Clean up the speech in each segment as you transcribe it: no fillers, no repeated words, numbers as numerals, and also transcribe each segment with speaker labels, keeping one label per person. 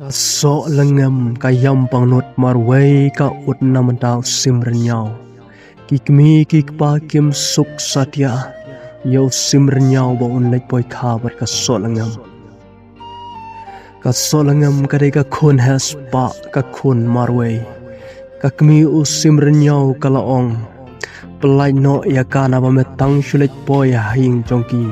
Speaker 1: Kasok lengam kayam pangnut marway ka ut namandau simrenyau. Kikmi kikpa kim suk satya yo simrenyau ba unlek boy khabat kasok lengam. Kasok lengam kadai ka khun has pa ka khun marway. Kakmi u simrenyau kalaong. Pelai no ya kana ba metang shulek boy hing jongki.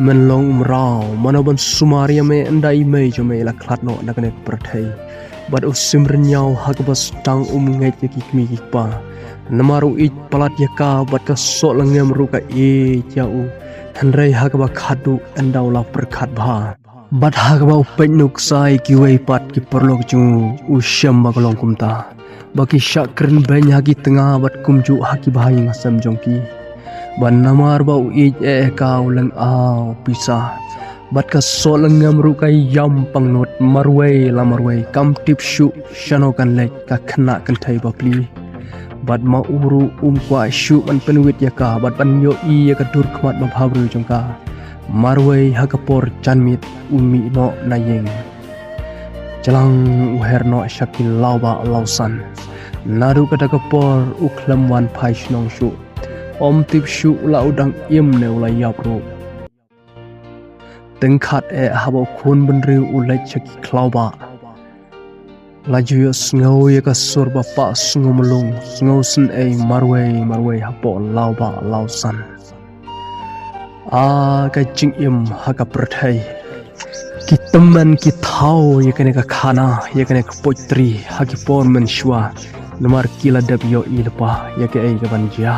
Speaker 1: Menlong mrau manabon sumaria me andai me jo me la klat no na kanek prathai bad usim renyau hakbas tang ngai ki kikmi kikpa namaru ik palat yaka bad ka so langem ru ka e jau hanrai hakba khadu andau la prakhat bha bad hakba upenuk sai ki wei pat ki perlok ju usyam baglong kumta baki syakren banya ki tengah bad kumju haki bahing asam jongki ban namar bau ij kau lang au Pisa bat ka solengam ru kai yam pangnut marway la marway kam tip shu shanokan lek ka khna kan thai bapli bat ma uru kwa shu ban penwit ya ka bat ban yo I ya ka dur khmat ba bhabru jongka marway hakapor chanmit umi no nayeng jalang uher no shakil lauba lausan naru kata kapor uklam wan phai shnong shu om tip shu la udang im ne ula yapro tengkhat habo khun benriu ulai chaki klauba laju sngo ya ka surba pa sngomelung sngosen marway hapo lauba lausan ka jing im haka prathai ki teman ki thau ya kene ka khana ya kene ka poitri haki por men shwa namar kila dab yo ilpa ya ke ka banja